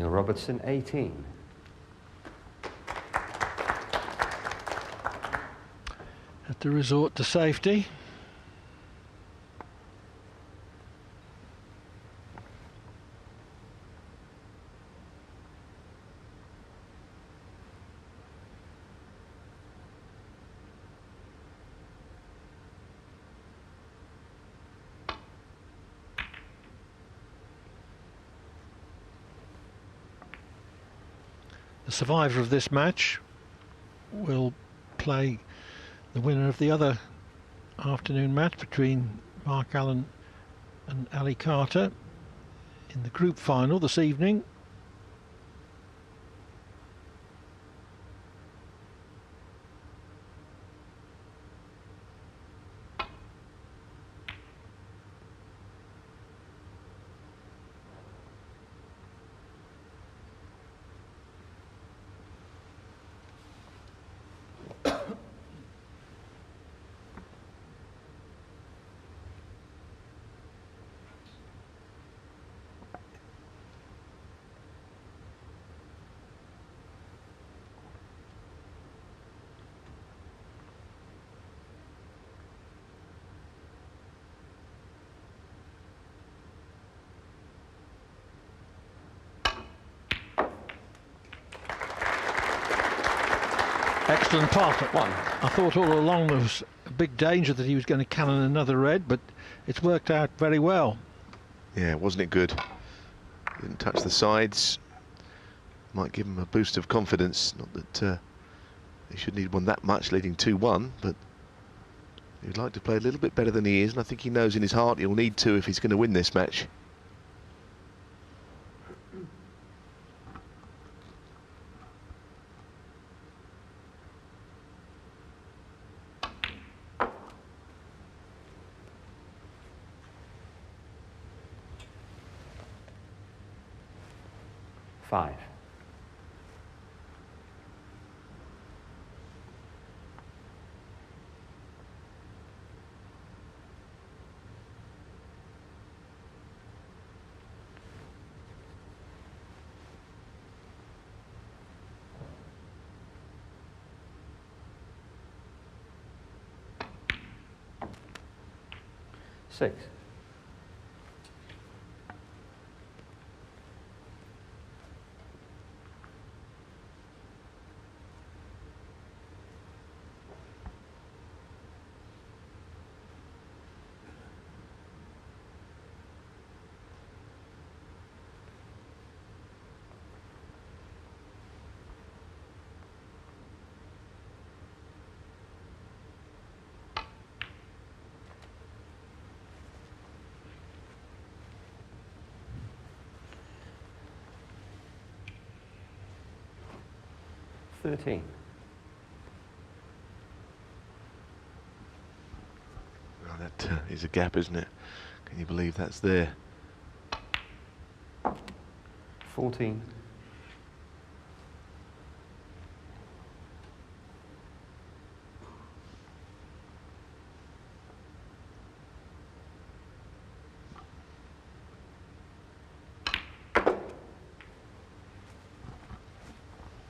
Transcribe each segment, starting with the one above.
Robertson, 18. Had to resort to safety. The survivor of this match will play the winner of the other afternoon match between Mark Allen and Ali Carter in the group final this evening. Excellent part at one. I thought all along there was a big danger that he was going to cannon another red, but it's worked out very well. Yeah, wasn't it good? Didn't touch the sides. Might give him a boost of confidence. Not that he should need one that much, leading 2-1, but he'd like to play a little bit better than he is, and I think he knows in his heart he'll need to if he's going to win this match. Five. Six. Well, that is a gap, isn't it? Can you believe that's there? 14.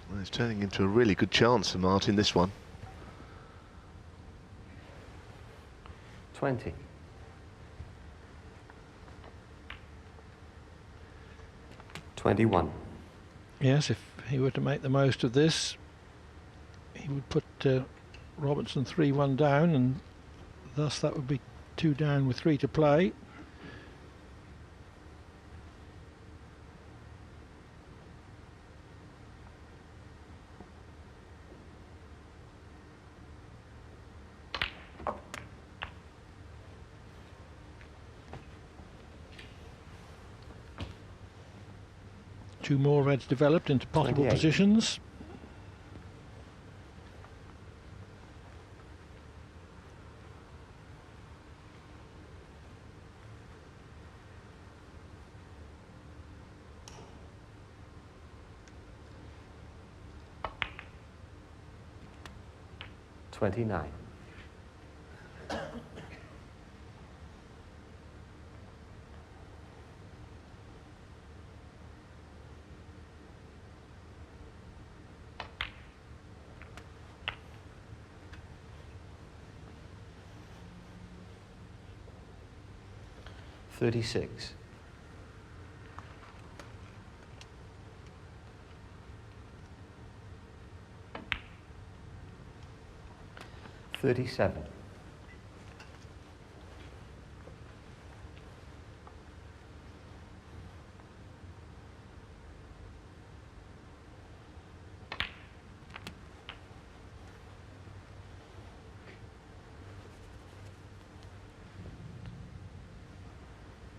Well, it's turning into a really good chance for Martin, this one. 20. Yes, if he were to make the most of this, he would put Robertson 3-1 down, and thus that would be 2 down with 3 to play. Two more reds developed into possible 28. positions. $29. 36. 37.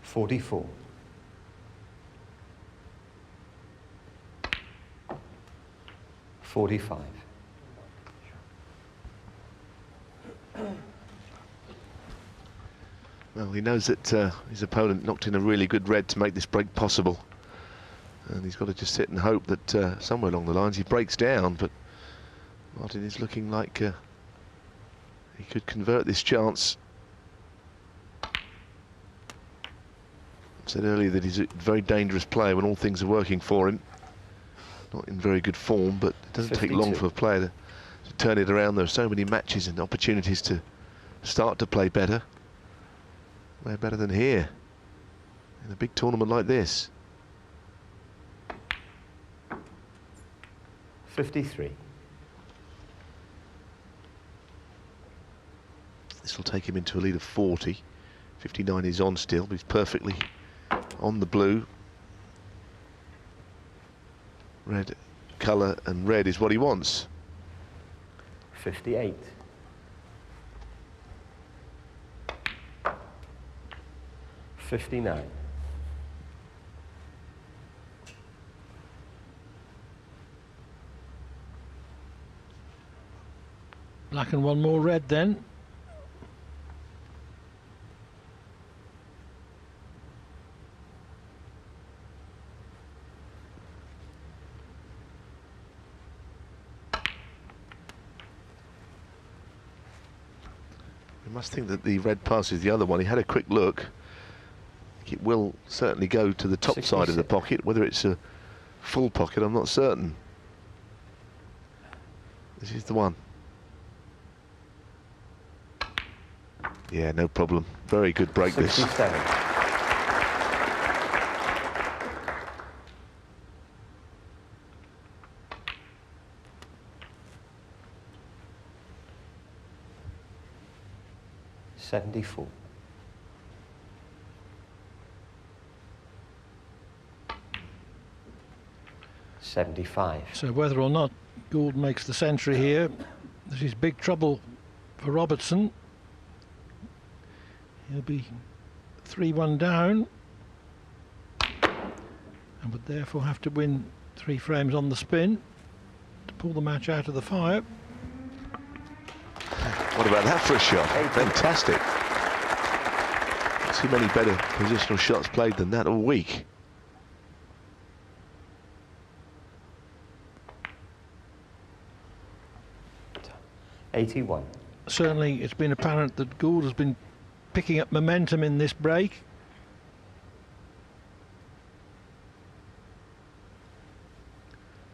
44. 45. Well, he knows that his opponent knocked in a really good red to make this break possible. And he's got to just sit and hope that somewhere along the lines he breaks down. But Martin is looking like he could convert this chance. I said earlier that he's a very dangerous player when all things are working for him. Not in very good form, but it doesn't 52. take long for a player to turn it around. There are so many matches and opportunities to start to play better. Where better than here in a big tournament like this. 53. This will take him into a lead of 40. 59 is on still, but he's perfectly on the blue. Red colour and red is what he wants. 58. 59. Black and one more red then. You must think that the red passes the other one. He had a quick look. It will certainly go to the top 66. side of the pocket. Whether it's a full pocket, I'm not certain. This is the one. Yeah, no problem. Very good break 67. this. '74. 75. So whether or not Gould makes the century here, this is big trouble for Robertson. He'll be 3-1 down and would therefore have to win 3 frames on the spin to pull the match out of the fire. What about that for a shot? Fantastic. Too many better positional shots played than that all week. '81. Certainly it's been apparent that Gould has been picking up momentum in this break.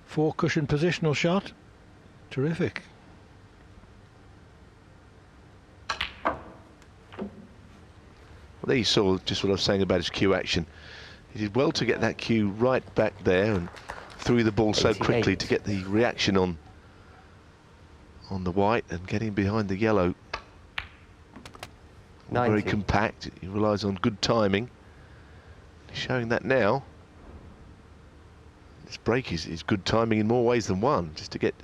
Four cushion positional shot. Terrific. Well, there you saw just what I was saying about his cue action. He did well to get that cue right back there and threw the ball so 88. quickly to get the reaction on the white and getting behind the yellow. Very 90. compact. He relies on good timing. He's showing that now. This break is good timing in more ways than one, just to get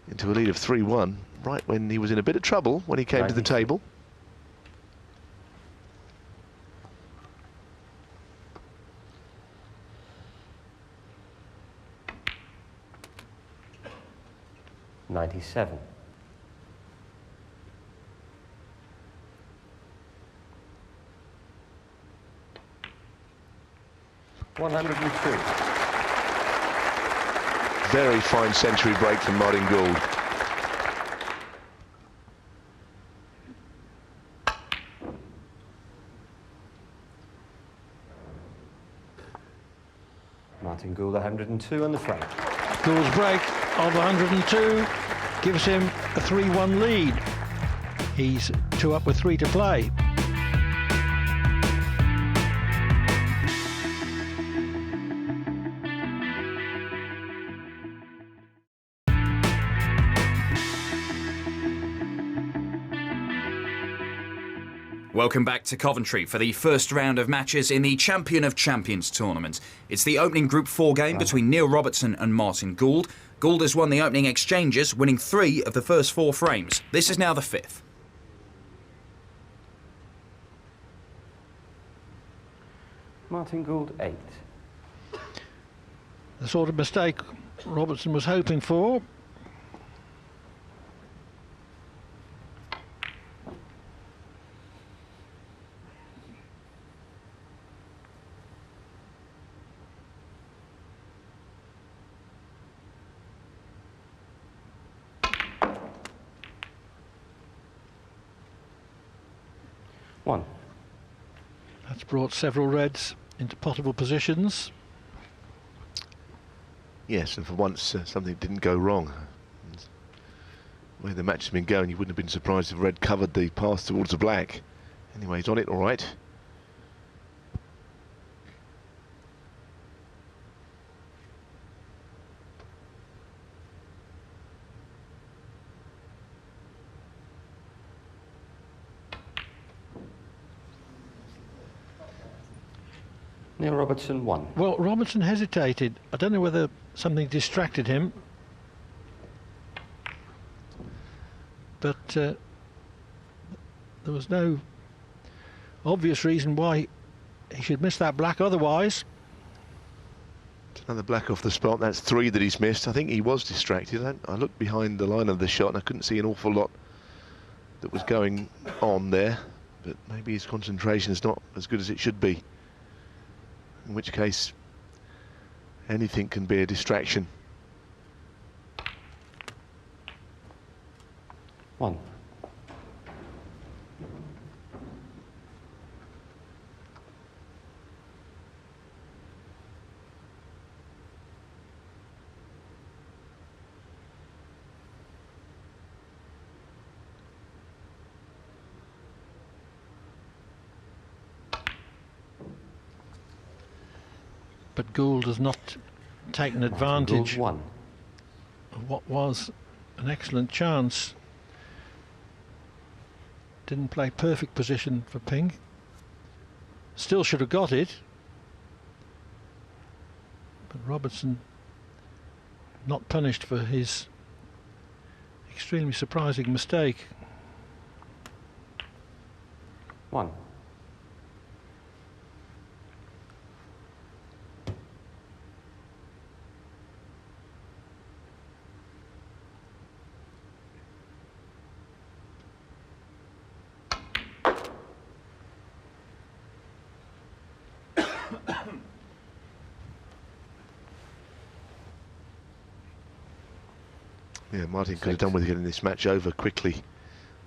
into a lead of 3-1 right when he was in a bit of trouble when he came to the 93. table. '97. 102. Very fine century break from Martin Gould. Martin Gould 102 on the frame. Gould's break of 102 gives him a 3-1 lead. He's 2 up with 3 to play. Welcome back to Coventry for the first round of matches in the Champion of Champions tournament. It's the opening Group 4 game between Neil Robertson and Martin Gould. Gould has won the opening exchanges, winning 3 of the first 4 frames. This is now the 5th. Martin Gould, 8. The sort of mistake Robertson was hoping for. One. That's brought several reds into potable positions. Yes, and for once something didn't go wrong. The way the match has been going, you wouldn't have been surprised if red covered the path towards the black. Anyway, he's on it all right. Neil Robertson, 1. Well, Robertson hesitated. I don't know whether something distracted him. But there was no obvious reason why he should miss that black otherwise. Another black off the spot. That's 3 that he's missed. I think he was distracted. I looked behind the line of the shot and I couldn't see an awful lot that was going on there. But maybe his concentration is not as good as it should be. In which case, anything can be a distraction. 1. But Gould has not taken advantage Gould, 1. of what was an excellent chance. Didn't play perfect position for ping. Still should have got it. But Robertson not punished for his extremely surprising mistake. 1. Yeah, Martin could have done with getting this match over quickly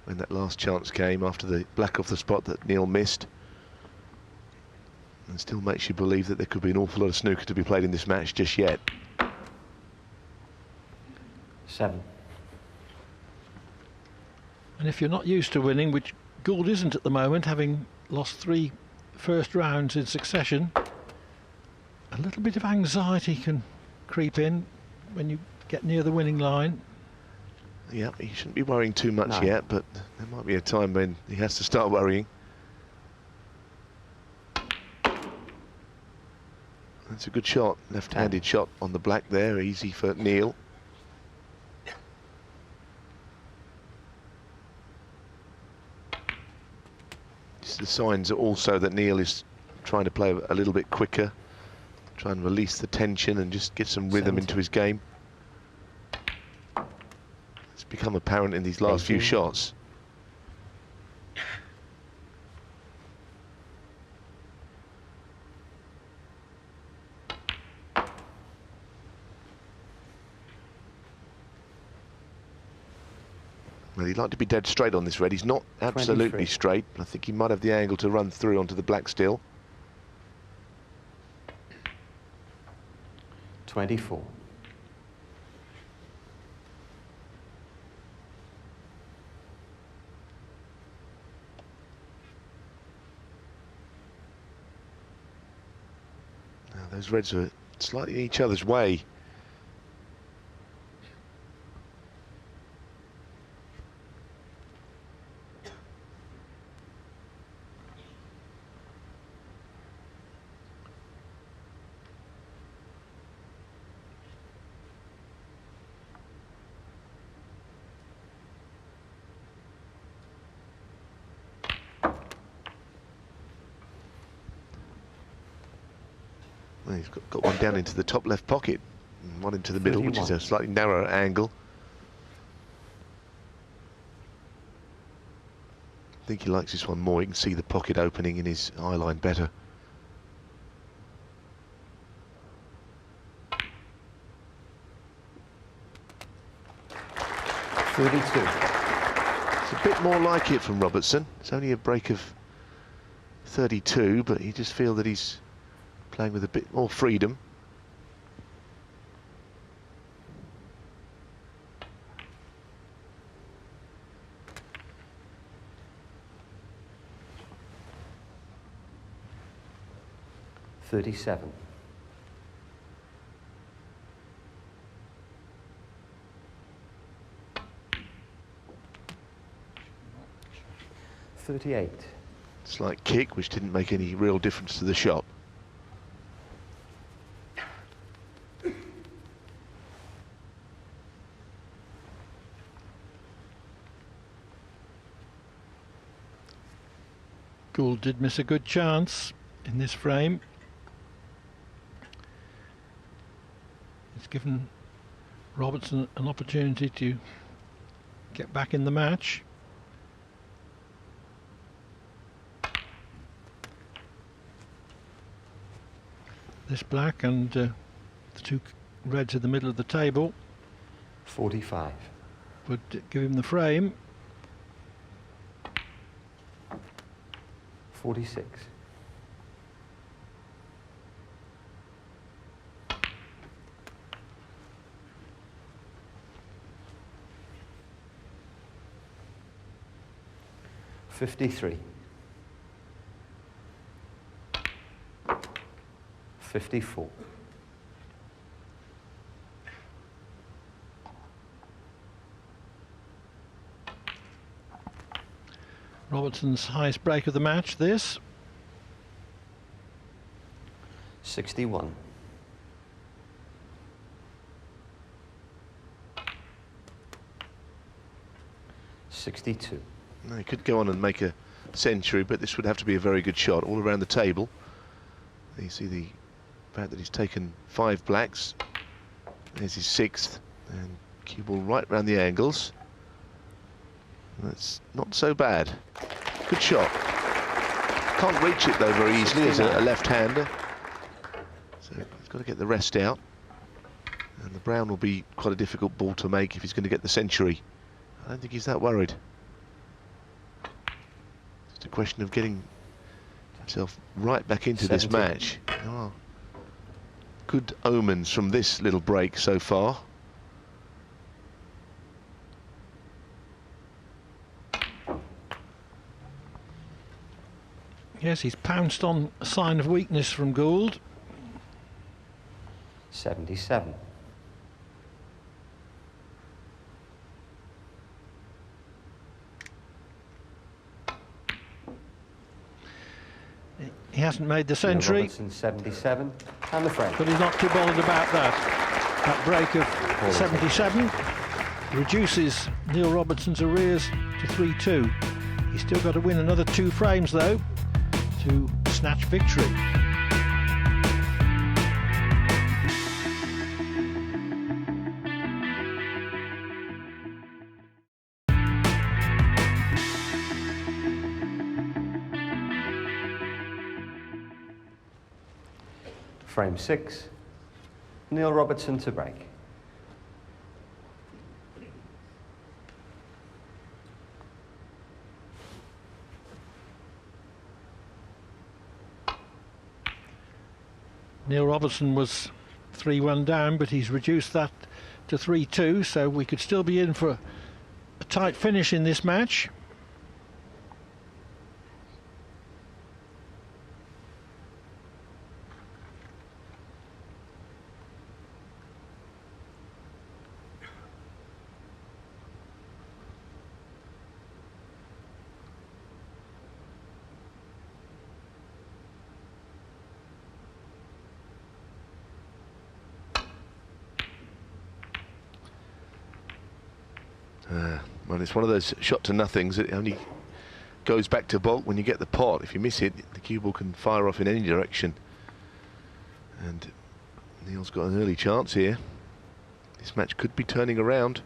when that last chance came after the black off the spot that Neil missed. And still makes you believe that there could be an awful lot of snooker to be played in this match just yet. 7. And if you're not used to winning, which Gould isn't at the moment, having lost 3 first rounds in succession, a little bit of anxiety can creep in when you get near the winning line. Yeah, he shouldn't be worrying too much No. yet, but there might be a time when he has to start worrying. That's a good shot, left-handed shot on the black there, easy for Neil. The signs are also that Neil is trying to play a little bit quicker, try and release the tension and just get some rhythm into his game. It's become apparent in these last few 18. shots. Well, he'd like to be dead straight on this red. He's not absolutely 23. straight, but I think he might have the angle to run through onto the black still. 24. Now, those reds are slightly in each other's way. He's got one down into the top left pocket, and one into the middle, which is 31. a slightly narrower angle. I think he likes this one more. You can see the pocket opening in his eye line better. It's a bit more like it from Robertson. It's only a break of 32, but you just feel that he's playing with a bit more freedom. $37. 38. Slight kick, which didn't make any real difference to the shot. Gould did miss a good chance in this frame. It's given Robertson an opportunity to get back in the match. This black and the two reds in the middle of the table 45. would give him the frame. 46. $53. 54. Robertson's highest break of the match, this. 61. 62. No, he could go on and make a century, but this would have to be a very good shot all around the table. You see the fact that he's taken 5 blacks. There's his 6th, and cue ball right round the angles. That's not so bad. Good shot. Can't reach it though very easily as a left-hander. So he's got to get the rest out. And the brown will be quite a difficult ball to make if he's going to get the century. I don't think he's that worried. Just a question of getting himself right back into this match. Oh, good omens from this little break so far. Yes, he's pounced on a sign of weakness from Gould. 77. He hasn't made the century, Robertson 77, and the frame. but he's not too bothered about that. That break of 77 reduces Neil Robertson's arrears to 3-2. He's still got to win another 2 frames though to snatch victory. Frame 6. Neil Robertson to break. Neil Robertson was 3-1 down, but he's reduced that to 3-2, so we could still be in for a tight finish in this match. Well, it's one of those shot to nothings. It only goes back to bulk when you get the pot. If you miss it, the cue ball can fire off in any direction. And Neil's got an early chance here. This match could be turning around.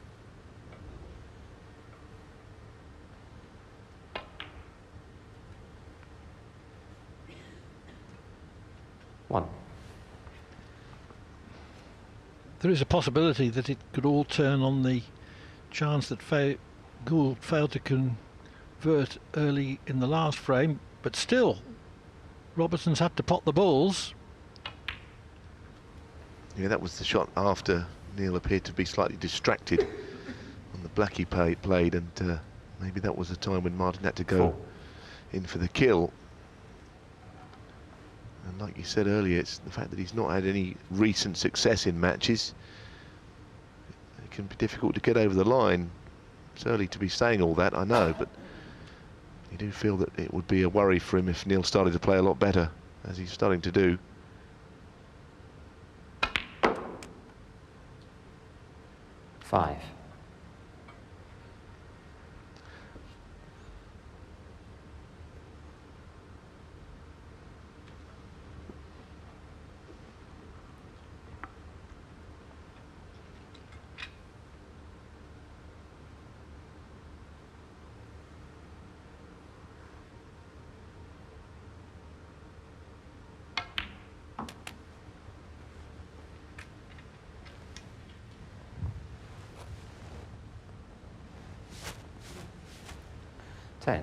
One. There is a possibility that it could all turn on the chance that Gould failed to convert early in the last frame, but still, Robertson's had to pot the balls. Yeah, that was the shot after Neil appeared to be slightly distracted on the black he played, and maybe that was the time when Martin had to go in for the kill. And like you said earlier, it's the fact that he's not had any recent success in matches. It can be difficult to get over the line. It's early to be saying all that, I know, but you do feel that it would be a worry for him if Neil started to play a lot better, as he's starting to do. Five. Ten.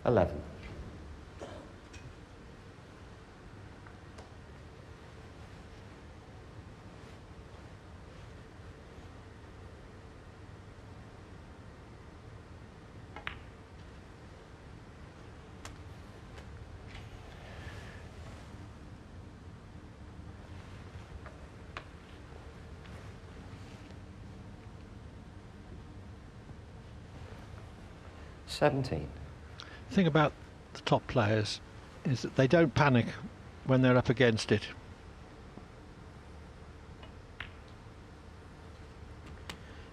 Eleven. $17. The thing about the top players is that they don't panic when they're up against it.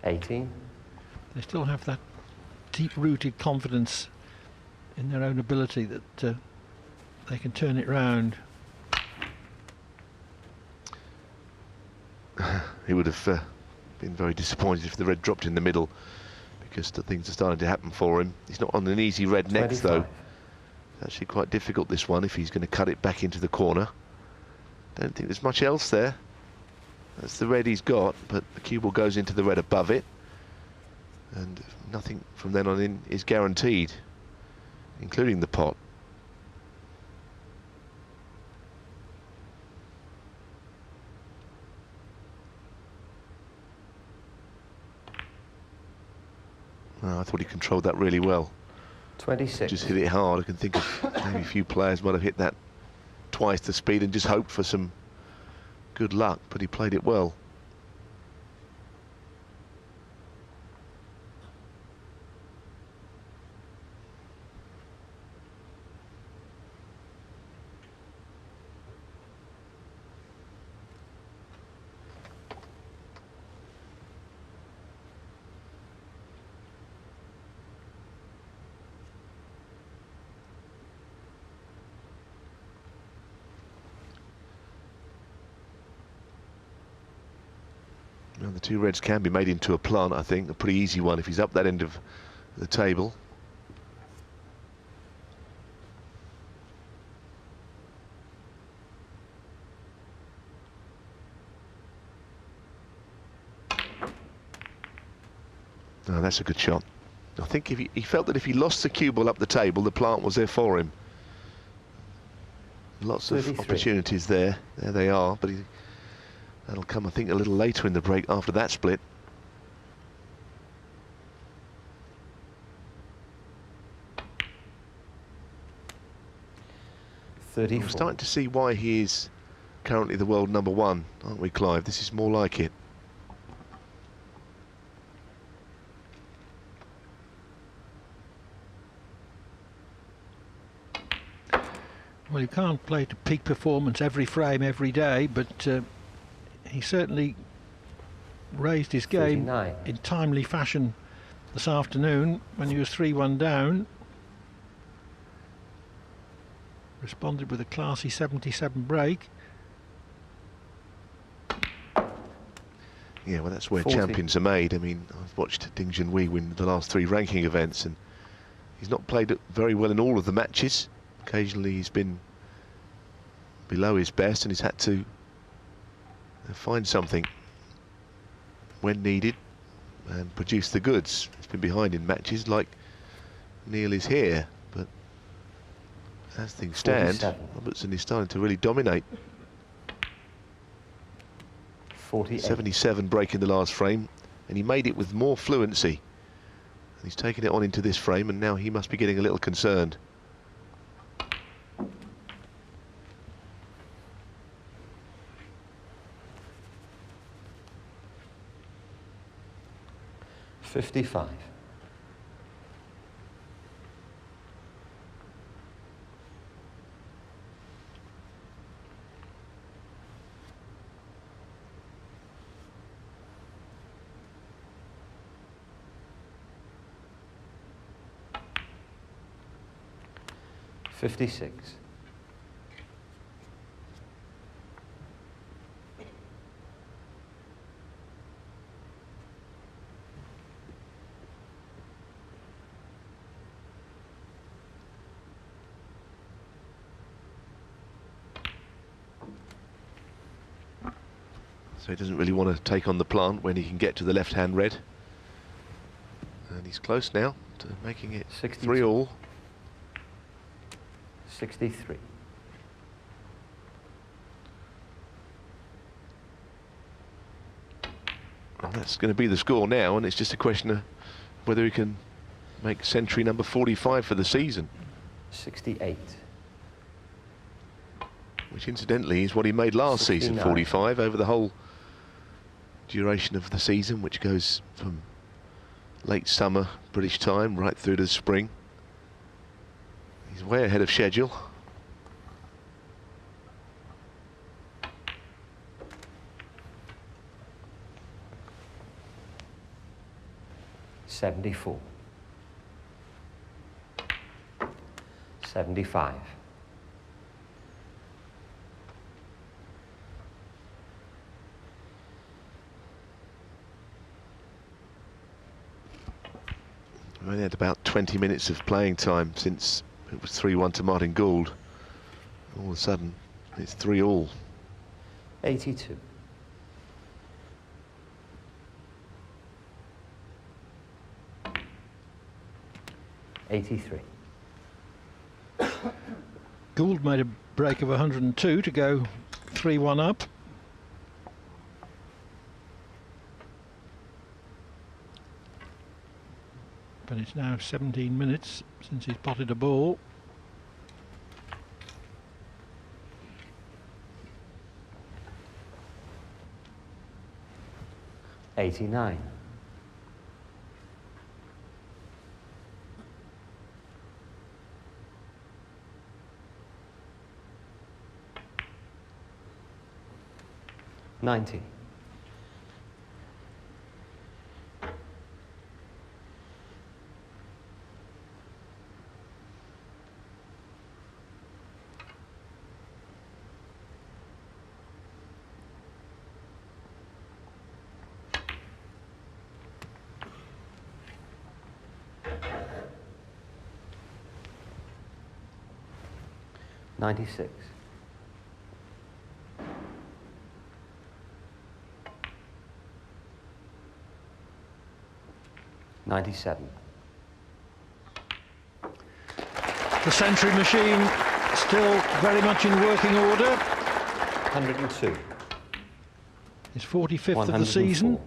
$18. They still have that deep-rooted confidence in their own ability that they can turn it round. He would have been very disappointed if the red dropped in the middle, because the things are starting to happen for him. He's not on an easy red next, 25. though. It's actually quite difficult, this one, if he's going to cut it back into the corner. Don't think there's much else there. That's the red he's got, but the cue ball goes into the red above it, and nothing from then on in is guaranteed, including the pot. Oh, I thought he controlled that really well. 26. Just hit it hard. I can think of maybe a few players might have hit that twice the speed and just hoped for some good luck, but he played it well. Well, the two reds can be made into a plant, I think. A pretty easy one if he's up that end of the table. Oh, that's a good shot. I think if he felt that if he lost the cue ball up the table, the plant was there for him. Lots 33. of opportunities there. There they are, but that'll come, I think, a little later in the break after that split. 34. I'm starting to see why he is currently the world #1, aren't we, Clive? This is more like it. Well, you can't play to peak performance every frame, every day, but he certainly raised his game 49. in timely fashion this afternoon when he was 3-1 down. Responded with a classy 77 break. Yeah, well, that's where 40. champions are made. I mean, I've watched Ding Junhui win the last 3 ranking events, and he's not played it very well in all of the matches. Occasionally he's been below his best, and he's had to find something when needed and produce the goods. He's been behind in matches like Neil is here, but as things stand, 47. Robertson is starting to really dominate. 48. 77 break in the last frame, and he made it with more fluency. And he's taken it on into this frame, and now he must be getting a little concerned. $55. $56. So he doesn't really want to take on the plant when he can get to the left-hand red. And he's close now to making it 62. 3-all. 63. And that's going to be the score now, and it's just a question of whether he can make century number 45 for the season, 68. which incidentally is what he made last season, 69. 45, over the whole duration of the season, which goes from late summer British time right through to the spring. He's way ahead of schedule. $74. 75. We've only had about 20 minutes of playing time since it was 3-1 to Martin Gould. All of a sudden, it's 3-all. 82. $83. Gould made a break of 102 to go 3-1 up. But it's now 17 minutes since he's potted a ball. $89. $90. $96. $97. The century machine still very much in working order. 102. His 45th of the season,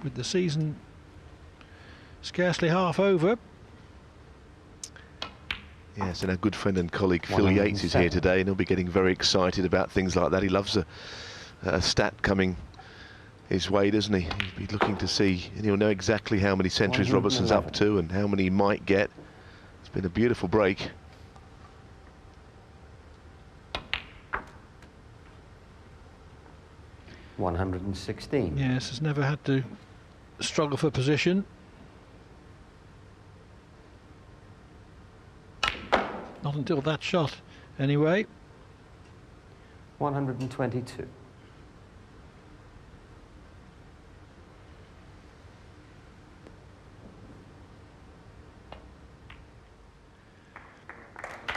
with the season scarcely half over. Yes, and our good friend and colleague Phil Yates is here today, and he'll be getting very excited about things like that. He loves a stat coming his way, doesn't he? He'll be looking to see, and he'll know exactly how many centuries Robertson's up to and how many he might get. It's been a beautiful break. $116. Yes, has never had to struggle for position. Not until that shot, anyway. 122.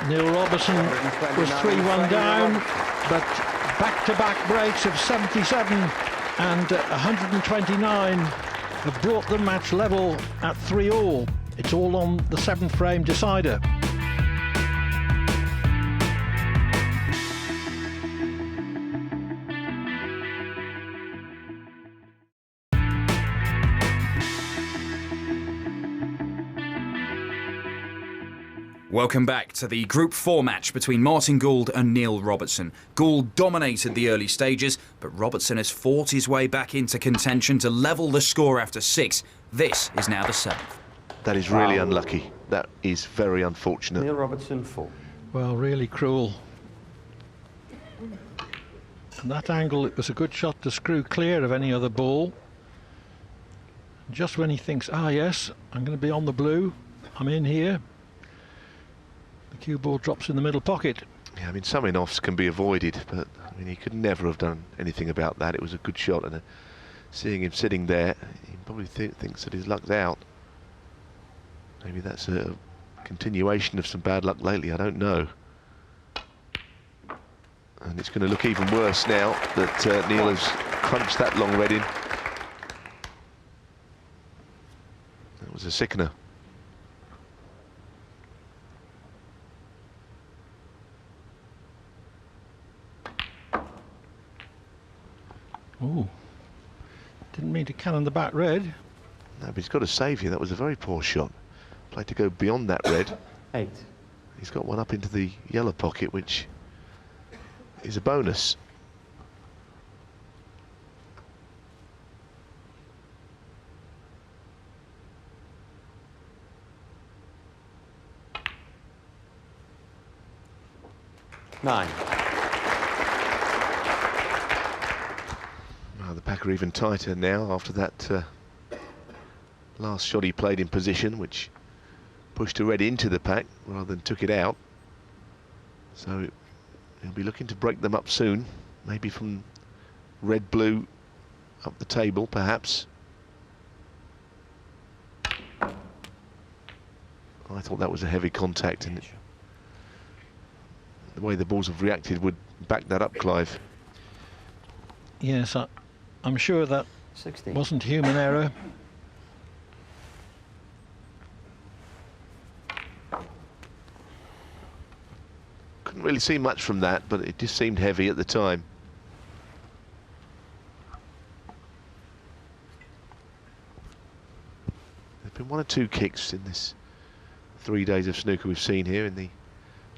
Neil Robertson was 3-1 down, but back-to-back breaks of 77 and 129 have brought the match level at 3-all. It's all on the 7th frame decider. Welcome back to the Group 4 match between Martin Gould and Neil Robertson. Gould dominated the early stages, but Robertson has fought his way back into contention to level the score after 6. This is now the 7th. That is really unlucky. That is very unfortunate. Neil Robertson 4. Well, really cruel. From that angle, it was a good shot to screw clear of any other ball. Just when he thinks, ah yes, I'm going to be on the blue, I'm in here, the cue ball drops in the middle pocket. Yeah, I mean, some in-offs can be avoided, but I mean, he could never have done anything about that. It was a good shot, and seeing him sitting there, he probably thinks that his luck's out. Maybe that's a continuation of some bad luck lately, I don't know. And it's going to look even worse now that Neil has crunched that long red in. That was a sickener. Ooh, didn't mean to cannon the back red. No, but he's got to save here. That was a very poor shot. Played to go beyond that red. 8. He's got one up into the yellow pocket, which is a bonus. Nine. Well, the pack are even tighter now after that last shot he played in position, which pushed a red into the pack rather than took it out. So he'll be looking to break them up soon, maybe from red-blue up the table, perhaps. I thought that was a heavy contact, and the way the balls have reacted would back that up, Clive. Yes, I'm sure that 16. wasn't human error. Couldn't really see much from that, but it just seemed heavy at the time. There've been 1 or 2 kicks in this 3 days of snooker we've seen here in the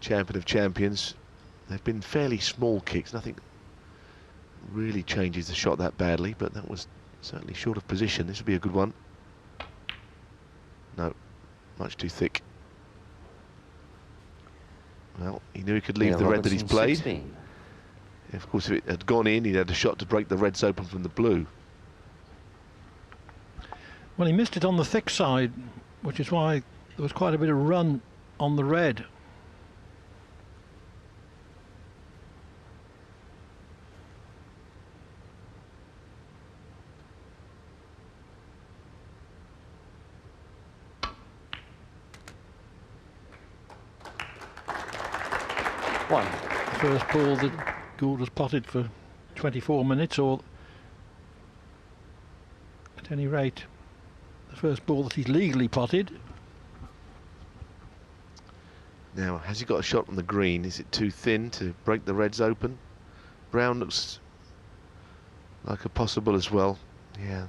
Champion of Champions. They've been fairly small kicks, nothing really changes the shot that badly, but that was certainly short of position. This would be a good one. No, much too thick. Well, he knew he could leave the red that he's played. 16. Of course, if it had gone in, he'd had a shot to break the reds open from the blue. Well, he missed it on the thick side, which is why there was quite a bit of run on the red. One. The first ball that Gould has potted for 24 minutes, or at any rate, the first ball that he's legally potted. Now, has he got a shot on the green? Is it too thin to break the reds open? Brown looks like a possible as well. Yeah,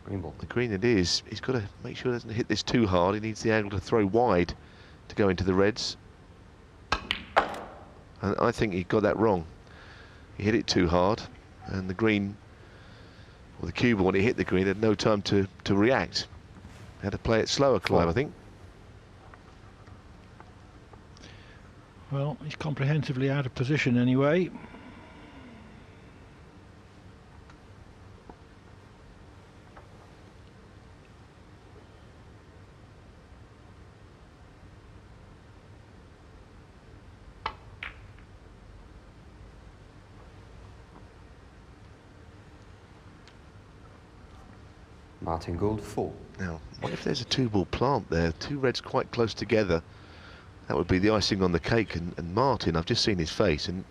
Green ball. the green it is. He's got to make sure he doesn't hit this too hard. He needs the angle to throw wide to go into the reds. And I think he got that wrong. He hit it too hard, and the green, or the cue ball, when he hit the green, had no time to react. Had to play it slower, Clive, I think. Well, he's comprehensively out of position anyway. Martin Gould, 4. Now, what if there's a 2-ball plant there? 2 reds quite close together. That would be the icing on the cake. And Martin, I've just seen his face, and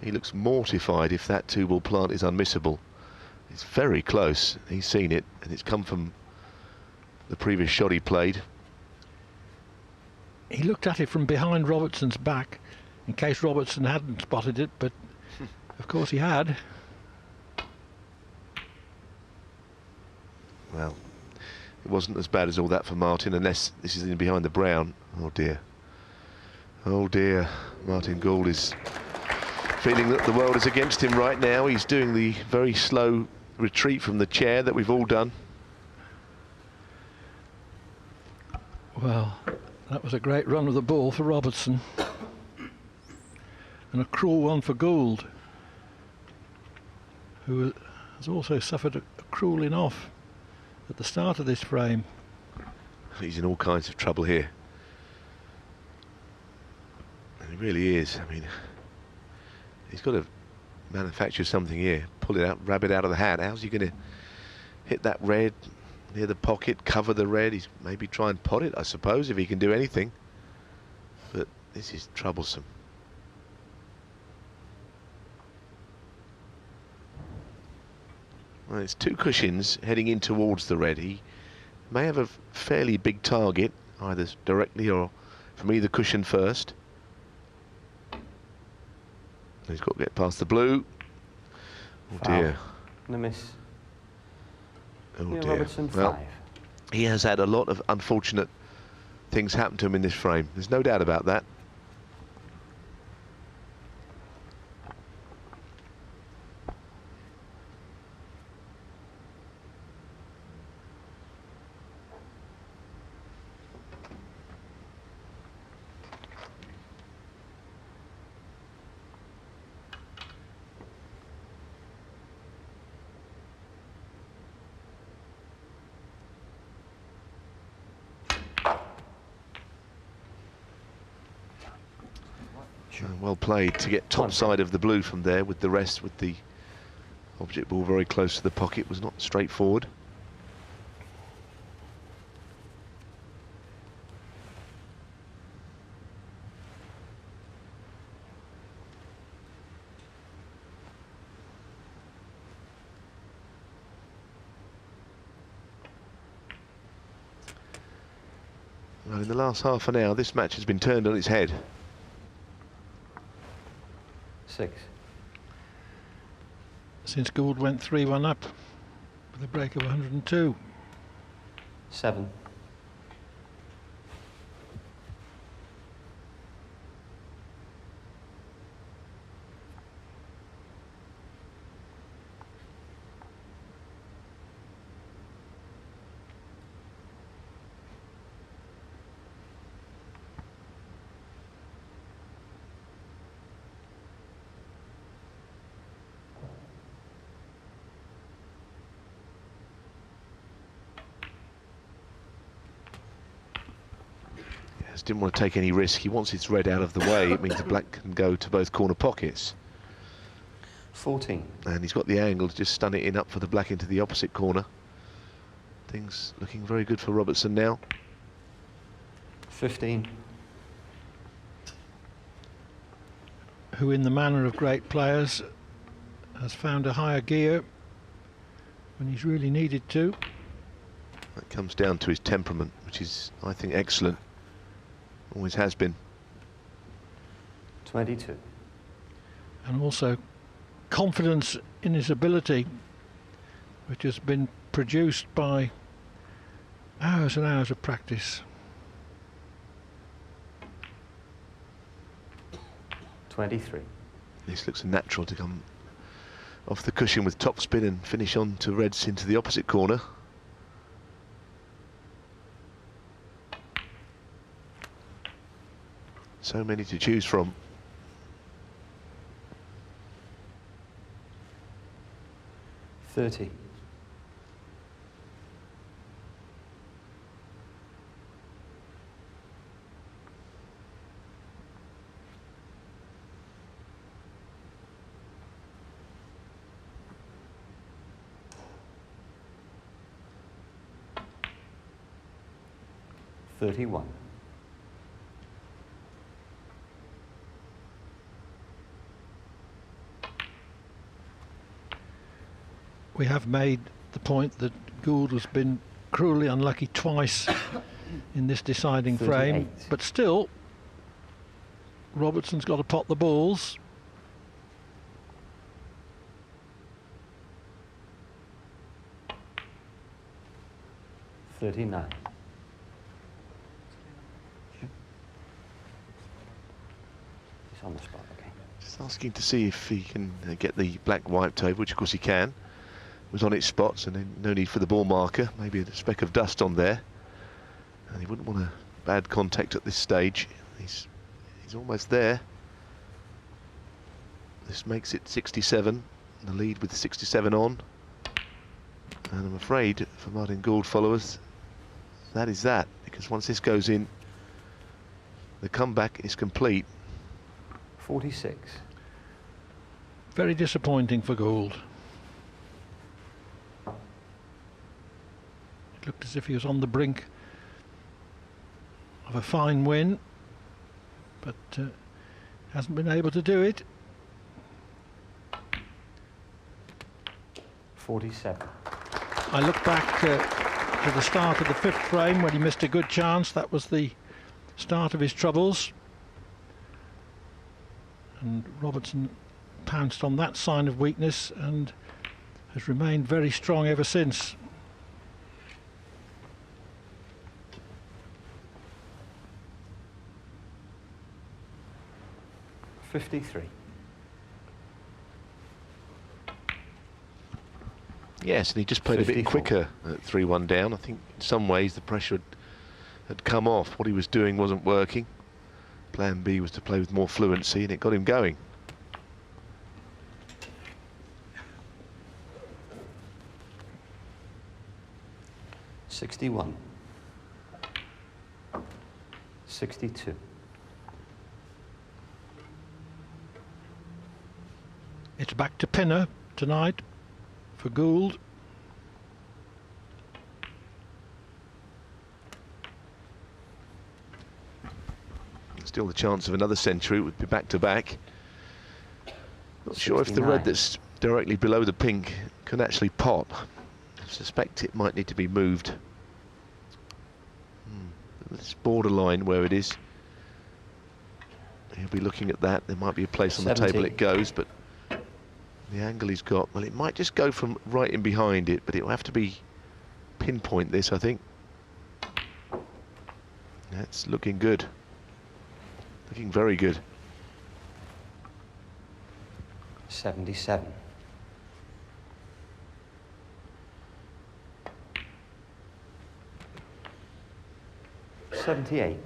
he looks mortified if that 2-ball plant is unmissable. It's very close. He's seen it, and it's come from the previous shot he played. He looked at it from behind Robertson's back, in case Robertson hadn't spotted it, but of course he had. Well, it wasn't as bad as all that for Martin, unless this is in behind the brown. Oh dear. Oh dear. Martin Gould is feeling that the world is against him right now. He's doing the very slow retreat from the chair that we've all done. Well, that was a great run of the ball for Robertson. And a cruel one for Gould, who has also suffered a crueling off at the start of this frame. He's in all kinds of trouble here. And he really is. I mean, he's got to manufacture something here, pull it out, rabbit out of the hat. How's he going to hit that red near the pocket, cover the red? He's maybe try and pot it, I suppose, if he can do anything. But this is troublesome. Well, it's 2 cushions heading in towards the red. He may have a fairly big target, either directly or from either cushion first. He's got to get past the blue. Oh dear. And a miss. Oh Neil dear. Robertson, Well, 5. he has had a lot of unfortunate things happen to him in this frame. There's no doubt about that. Well played to get top side of the blue from there, with the rest, with the object ball very close to the pocket, was not straightforward. Well, in the last half an hour, this match has been turned on its head. 6. Since Gould went 3-1 up with a break of 102. 7. Didn't want to take any risk. He wants his red out of the way. It means the black can go to both corner pockets. 14. And he's got the angle to just stun it in up for the black into the opposite corner. Things looking very good for Robertson now. 15. Who, in the manner of great players, has found a higher gear when he's really needed to. That comes down to his temperament, which is, I think, excellent. Always has been. 22. And also confidence in his ability, which has been produced by hours and hours of practice. 23. This looks natural to come off the cushion with top spin and finish on to reds into the opposite corner. So many to choose from. $30. $31. We have made the point that Gould has been cruelly unlucky twice in this deciding frame, 38. but still Robertson's got to pot the balls. $39. He's on the spot, okay. Just asking to see if he can get the black wiped over, which of course he can. Was on its spots, and then no need for the ball marker. Maybe a speck of dust on there, and he wouldn't want a bad contact at this stage. He's almost there. This makes it 67, the lead with 67 on, and I'm afraid for Martin Gould followers, that is that, because once this goes in, the comeback is complete. 46. Very disappointing for Gould. It looked as if he was on the brink of a fine win, but hasn't been able to do it. 47. I look back to the start of the fifth frame when he missed a good chance. That was the start of his troubles, and Robertson pounced on that sign of weakness and has remained very strong ever since. $53. Yes, and he just played a bit 54. quicker at 3-1 down. I think in some ways the pressure had come off. What he was doing wasn't working. Plan B was to play with more fluency, and it got him going. $61. 62. It's back to Pinner tonight for Gould. Still the chance of another century. It would be back to back. Not sure if the 69. red that's directly below the pink can actually pot. I suspect it might need to be moved. It's borderline where it is. He'll be looking at that. There might be a place on the 70. table it goes, but the angle he's got, well, it might just go from right in behind it, but it will have to be pinpoint this, I think. That's looking good. Looking very good. 77. $78.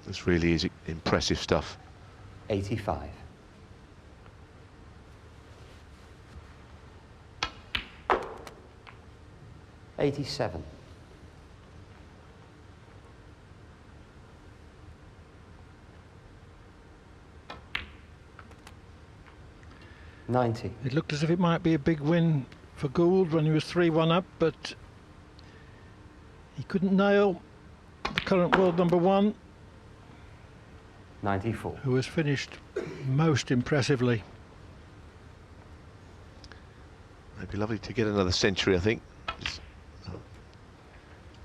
This really is impressive stuff. 85. $87. $90. It looked as if it might be a big win for Gould when he was 3-1 up, but he couldn't nail the current world number one, 94. who has finished most impressively. It'd be lovely to get another century, I think.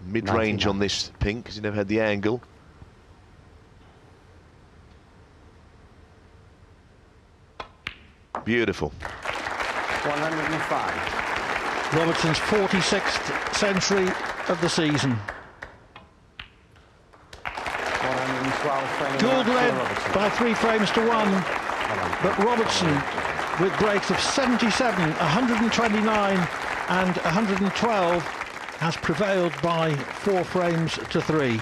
Mid-range 99. on this pink, because he never had the angle. Beautiful. 105. Robertson's 46th century of the season. 112 frames. Gould led by 3 frames to 1, but Robertson with breaks of 77, 129 and 112 has prevailed by 4 frames to 3.